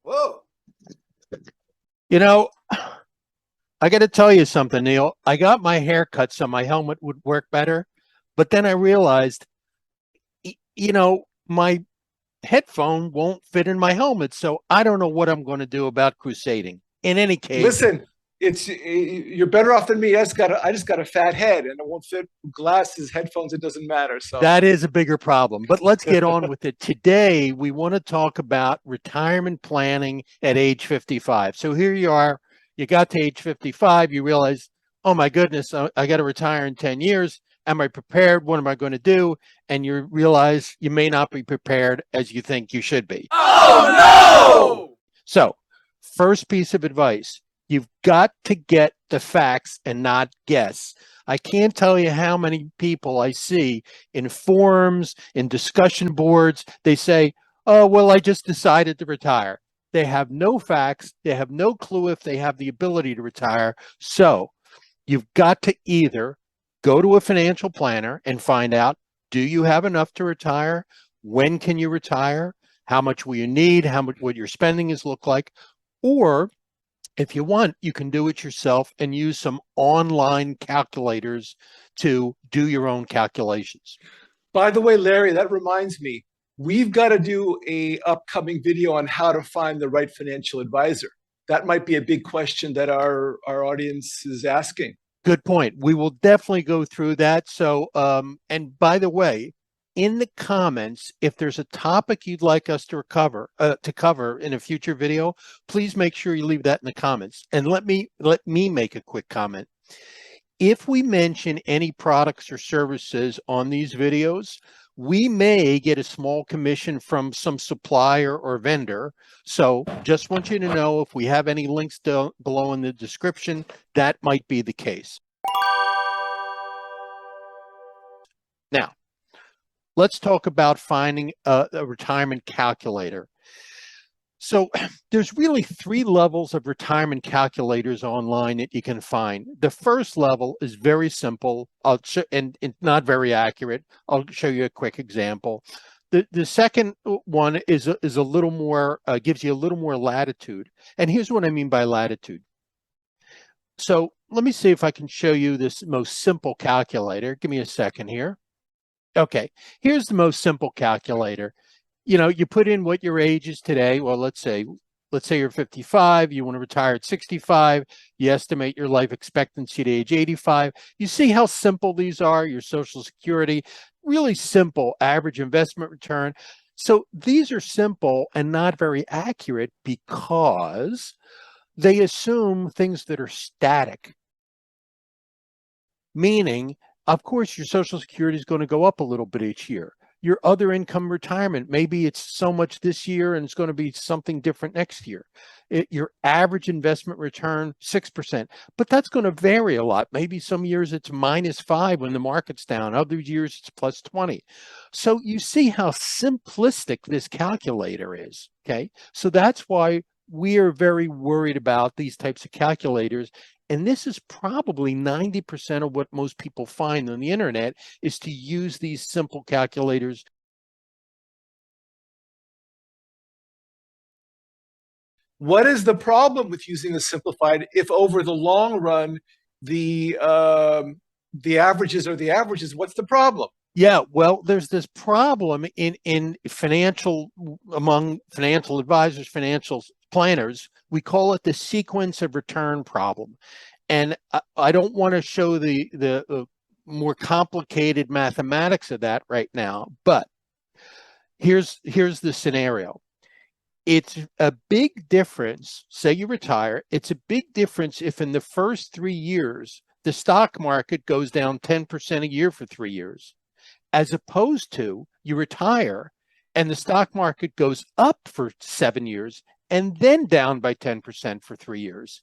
Whoa. You know, I got to tell you something, Neil. I got my hair cut so my helmet would work better, but then I realized, my headphone won't fit in my helmet, so I don't know what I'm going to do about crusading. In any case, Listen, you're better off than me. I just got a fat head, and it won't fit glasses, headphones. It doesn't matter. So that is a bigger problem. But let's get on with it. Today, we want to talk about retirement planning at age 55. So here you are. You got to age 55. You realize, oh my goodness, I got to retire in 10 years. Am I prepared? What am I going to do? And you realize you may not be prepared as you think you should be. oh no! So, first piece of advice, you've got to get the facts and not guess. I can't tell you how many people I see in forums, in discussion boards. They say, oh, well, I just decided to retire. They have no facts. They have no clue if they have the ability to retire. So you've got to either go to a financial planner and find out, do you have enough to retire? When can you retire? How much will you need? How much, what your spending is look like? Or if you want, you can do it yourself and use some online calculators to do your own calculations. By the way, Larry, that reminds me, we've got to do a upcoming video on how to find the right financial advisor. That might be a big question that our audience is asking. Good point. We will definitely go through that. So, and by the way, in the comments, if there's a topic you'd like us to cover in a future video, please make sure you leave that in the comments. And let me make a quick comment. If we mention any products or services on these videos, we may get a small commission from some supplier or vendor. So just want you to know, if we have any links below in the description, that might be the case. Now, let's talk about finding a retirement calculator. So there's really 3 levels of retirement calculators online that you can find. The first level is very simple, and not very accurate. I'll show you a quick example. The second one is a little more, gives you a little more latitude. And here's what I mean by latitude. So let me see if I can show you this most simple calculator. Give me a second here. Okay, here's the most simple calculator. You put in what your age is today. Well, let's say you're 55, you want to retire at 65, you estimate your life expectancy to age 85. You see how simple these are, your Social Security, really simple average investment return. So these are simple and not very accurate because they assume things that are static, meaning, of course, your Social Security is going to go up a little bit each year. Your other income retirement, maybe it's so much this year and it's going to be something different next year. Your average investment return, 6%, but that's going to vary a lot. Maybe some years it's -5 when the market's down. Other years it's +20. So you see how simplistic this calculator is, okay? So that's why we are very worried about these types of calculators. And this is probably 90% of what most people find on the internet, is to use these simple calculators. What is the problem with using a simplified if over the long run the averages are the averages? What's the problem? Yeah, well, there's this problem in among financial advisors, financial planners. We call it the sequence of return problem. And I don't want to show the more complicated mathematics of that right now, but here's the scenario. It's a big difference. Say you retire, it's a big difference if in the first 3 years the stock market goes down 10% a year for 3 years, as opposed to you retire and the stock market goes up for 7 years and then down by 10% for 3 years.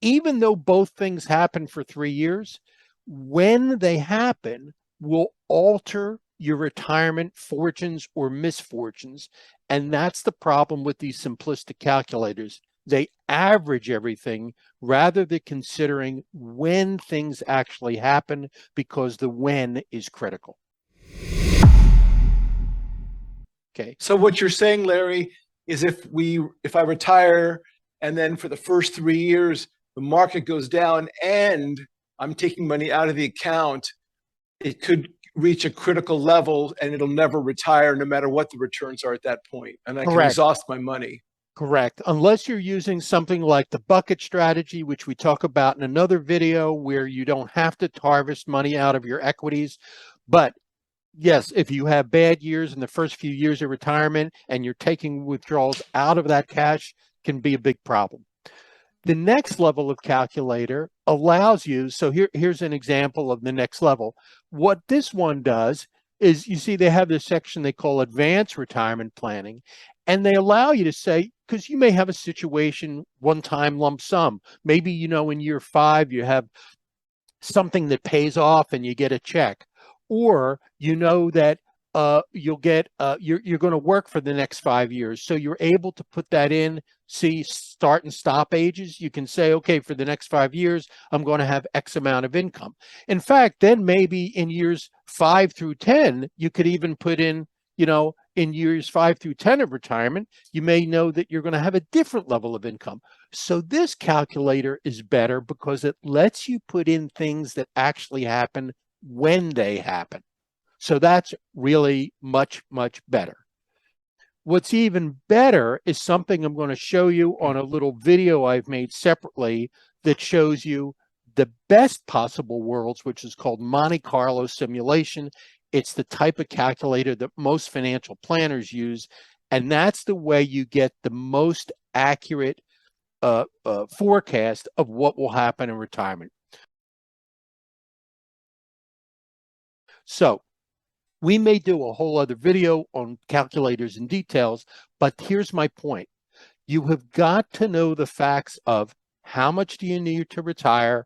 Even though both things happen for 3 years, when they happen will alter your retirement fortunes or misfortunes. And that's the problem with these simplistic calculators. They average everything rather than considering when things actually happen, because the when is critical. Okay. So what you're saying, Larry, is if I retire and then for the first 3 years the market goes down and I'm taking money out of the account, it could reach a critical level and it'll never retire no matter what the returns are at that point. And I can Correct. exhaust my money. Correct. Unless you're using something like the bucket strategy, which we talk about in another video, where you don't have to harvest money out of your equities. But yes, if you have bad years in the first few years of retirement and you're taking withdrawals out of that cash, can be a big problem. The next level of calculator allows you, so here's an example of the next level. What this one does is, you see they have this section they call advanced retirement planning, and they allow you to say, because you may have a situation, one-time lump sum. Maybe, in year 5, you have something that pays off and you get a check, or that you'll get you're going to work for the next 5 years, so you're able to put that in. See start and stop ages. You can say, okay, for the next 5 years I'm going to have X amount of income. In fact, then maybe in years 5 through 10 you could even put in, in years 5 through 10 of retirement, you may know that you're going to have a different level of income. So this calculator is better because it lets you put in things that actually happen when they happen. So that's really much, much better. What's even better is something I'm going to show you on a little video I've made separately that shows you the best possible worlds, which is called Monte Carlo simulation. It's the type of calculator that most financial planners use, and that's the way you get the most accurate forecast of what will happen in retirement. So we may do a whole other video on calculators and details, but here's my point. You have got to know the facts of how much do you need to retire,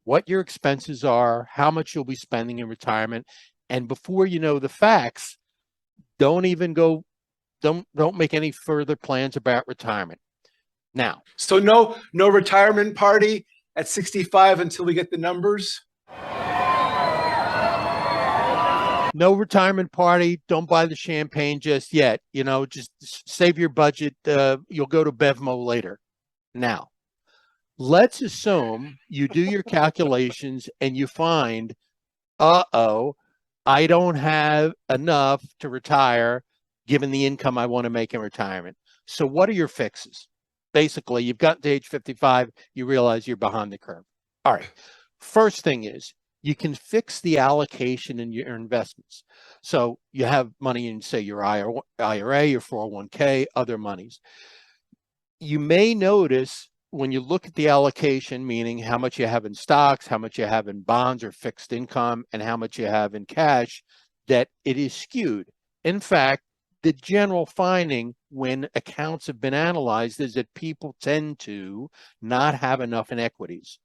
what your expenses are, how much you'll be spending in retirement. And before you know the facts, don't make any further plans about retirement. Now, so no retirement party at 65 until we get the numbers. No retirement party. Don't buy the champagne just yet. Just save your budget. You'll go to Bevmo later. Now, let's assume you do your calculations and you find, I don't have enough to retire given the income I want to make in retirement. So what are your fixes? Basically, you've gotten to age 55, you realize you're behind the curve. All right. First thing is, you can fix the allocation in your investments. So you have money in, say, your IRA, your 401k, other monies. You may notice when you look at the allocation, meaning how much you have in stocks, how much you have in bonds or fixed income, and how much you have in cash, that it is skewed. In fact, the general finding when accounts have been analyzed is that people tend to not have enough in equities.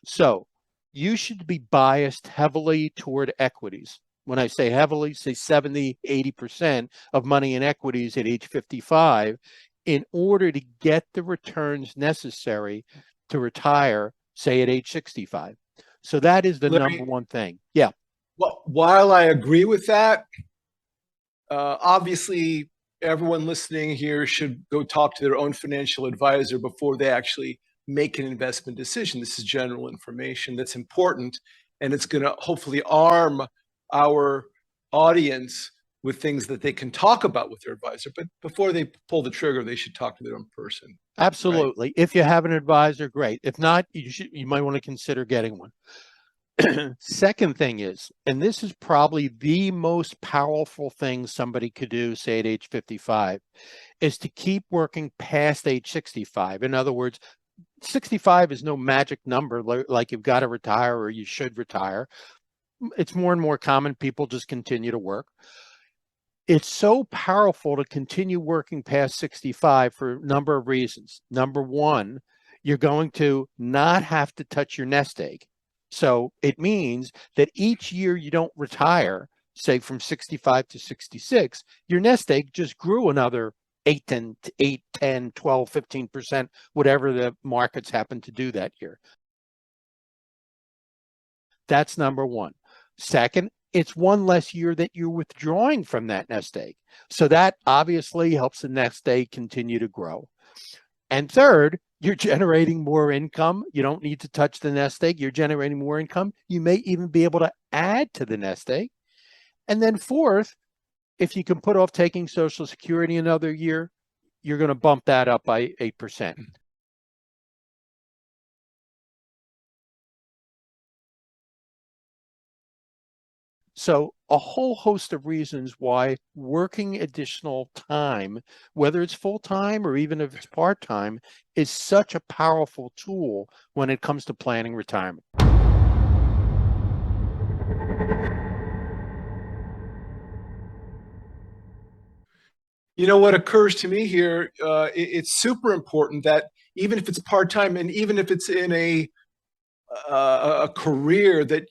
So you should be biased heavily toward equities. When I say heavily, say 70, 80% of money in equities at age 55 in order to get the returns necessary to retire, say, at age 65. So that is the Larry, number one thing. Yeah. Well, while I agree with that, obviously everyone listening here should go talk to their own financial advisor before they actually make an investment decision. This is general information that's important, and it's going to hopefully arm our audience with things that they can talk about with their advisor. But before they pull the trigger, they should talk to their own person. Absolutely. Right? If you have an advisor, great. If not, you might want to consider getting one. Second thing is, and this is probably the most powerful thing somebody could do, say at age 55, is to keep working past age 65. In other words, 65 is no magic number like you've got to retire or you should retire. It's more and more common. People just continue to work. It's so powerful to continue working past 65 for a number of reasons. Number one, you're going to not have to touch your nest egg. So it means that each year you don't retire, say from 65 to 66, your nest egg just grew another 8, 10, 12, 15%, whatever the markets happen to do that year. That's number one. Second, it's one less year that you're withdrawing from that nest egg. So that obviously helps the nest egg continue to grow. And third, you're generating more income. You don't need to touch the nest egg. You're generating more income. You may even be able to add to the nest egg. And then fourth, if you can put off taking Social Security another year, you're going to bump that up by 8%. So a whole host of reasons why working additional time, whether it's full-time or even if it's part-time, is such a powerful tool when it comes to planning retirement. You know what occurs to me here? It's super important that even if it's part-time and even if it's in a career that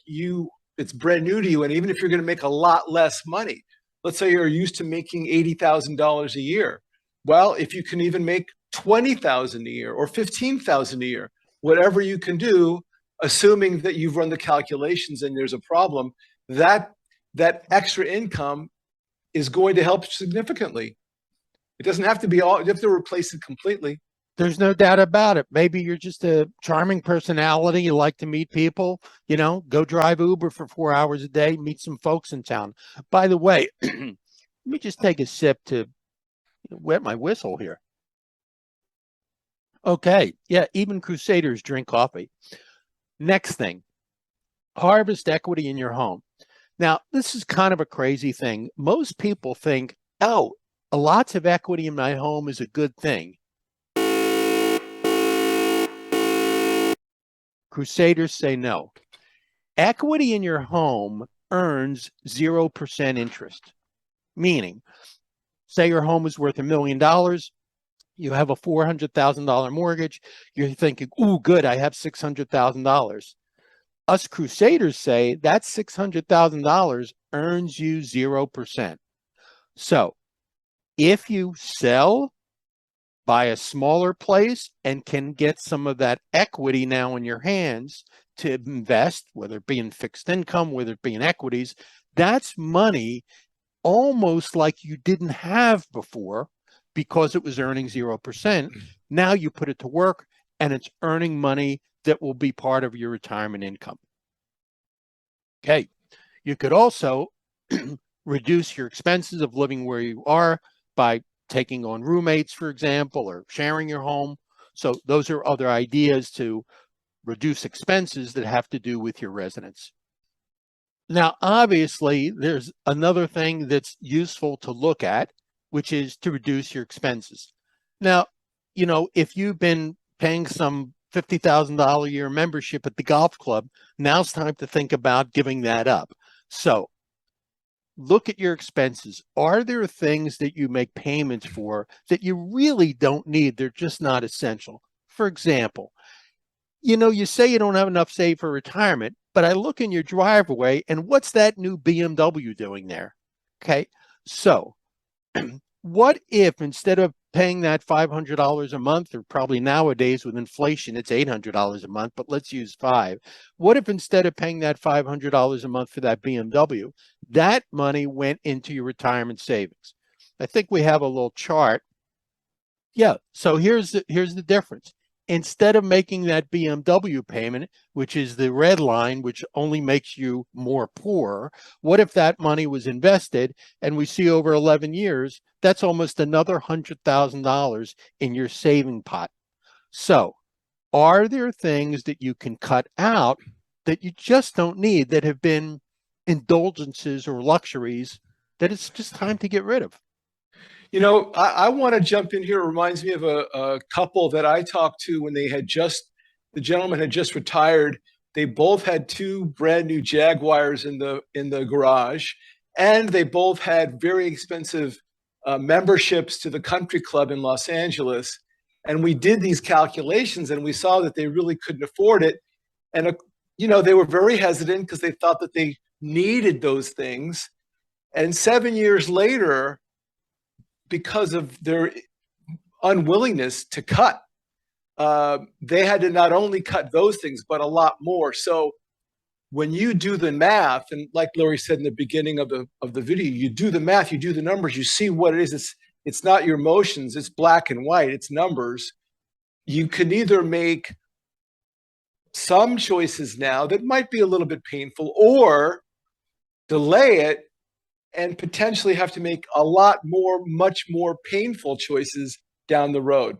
it's brand new to you, and even if you're going to make a lot less money, let's say you're used to making $80,000 a year. Well, if you can even make 20,000 a year or 15,000 a year, whatever you can do, assuming that you've run the calculations and there's a problem, that extra income is going to help significantly. It doesn't have to be all, you have to replace it completely. There's no doubt about it. Maybe you're just a charming personality. You like to meet people, go drive Uber for 4 hours a day, meet some folks in town. By the way, let me just take a sip to wet my whistle here. Okay. Yeah. Even Crusaders drink coffee. Next thing, harvest equity in your home. Now, this is kind of a crazy thing. Most people think, oh, lots of equity in my home is a good thing. Crusaders say no. Equity in your home earns 0% interest, meaning, say your home is worth $1 million, you have a $400,000 mortgage, you're thinking, ooh, good, I have $600,000. Us Crusaders say that $600,000 earns you 0%. So if you sell, buy a smaller place, and can get some of that equity now in your hands to invest, whether it be in fixed income, whether it be in equities, that's money almost like you didn't have before because it was earning 0%. Now you put it to work and it's earning money that will be part of your retirement income. Okay. You could also reduce your expenses of living where you are by taking on roommates, for example, or sharing your home. So those are other ideas to reduce expenses that have to do with your residence. Now, obviously, there's another thing that's useful to look at, which is to reduce your expenses. Now, if you've been paying some $50,000 a year membership at the golf club, now's time to think about giving that up. So look at your expenses. Are there things that you make payments for that you really don't need? They're just not essential. For example, you say you don't have enough saved for retirement, but I look in your driveway and what's that new BMW doing there? Okay. So what if instead of paying that $500 a month, or probably nowadays with inflation, it's $800 a month, but let's use five. What if instead of paying that $500 a month for that BMW, that money went into your retirement savings? I think we have a little chart. Yeah. So here's the difference. Instead of making that BMW payment, which is the red line, which only makes you more poor, what if that money was invested and we see over 11 years, that's almost another $100,000 in your saving pot. So are there things that you can cut out that you just don't need, that have been indulgences or luxuries that it's just time to get rid of? I want to jump in here. It reminds me of a couple that I talked to when the gentleman had just retired. They both had two brand new Jaguars in the garage, and they both had very expensive memberships to the country club in Los Angeles. And we did these calculations, and we saw that they really couldn't afford it. And they were very hesitant because they thought that they needed those things. And 7 years later, because of their unwillingness to cut, they had to not only cut those things, but a lot more. So when you do the math, and like Larry said in the beginning of the video, you do the math, you do the numbers, you see what it is. It's not your emotions, it's black and white, it's numbers. You can either make some choices now that might be a little bit painful, or delay it and potentially have to make a lot more, much more painful choices down the road.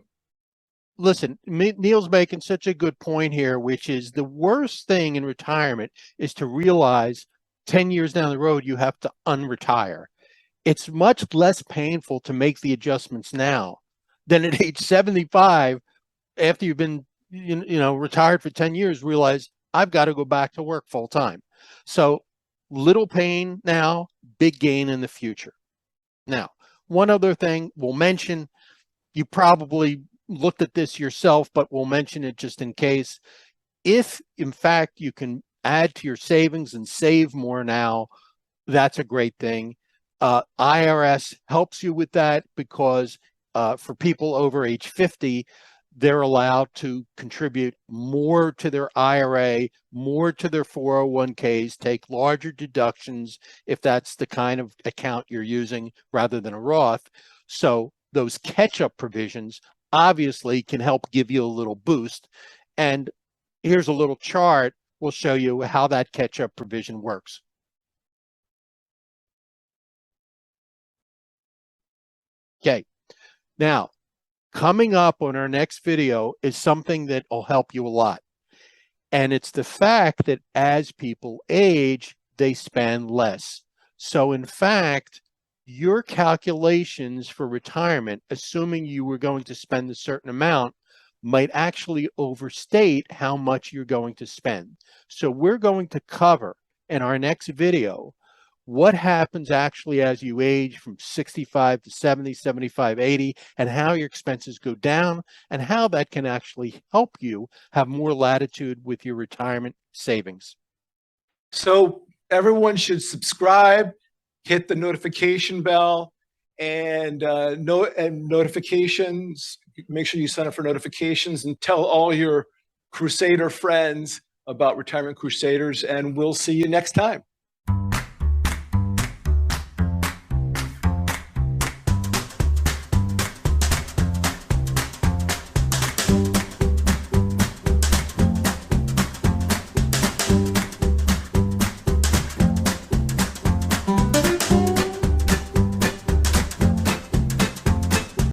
Listen, Neil's making such a good point here, which is the worst thing in retirement is to realize 10 years down the road you have to unretire. It's much less painful to make the adjustments now than at age 75, after you've been retired for 10 years, realize I've got to go back to work full time. So little pain now, big gain in the future. Now, one other thing we'll mention, you probably looked at this yourself, but we'll mention it just in case. If in fact you can add to your savings and save more now, that's a great thing. IRS helps you with that because for people over age 50, they're allowed to contribute more to their IRA, more to their 401ks, take larger deductions if that's the kind of account you're using rather than a Roth. So those catch-up provisions obviously can help give you a little boost. And here's a little chart. We'll show you how that catch-up provision works. Okay, now coming up on our next video is something that will help you a lot. And it's the fact that as people age, they spend less. So in fact, your calculations for retirement, assuming you were going to spend a certain amount, might actually overstate how much you're going to spend. So we're going to cover in our next video what happens actually as you age from 65 to 70, 75, 80, and how your expenses go down, and how that can actually help you have more latitude with your retirement savings. So everyone should subscribe, hit the notification bell, and notifications. Make sure you sign up for notifications and tell all your Crusader friends about Retirement Crusaders, and we'll see you next time.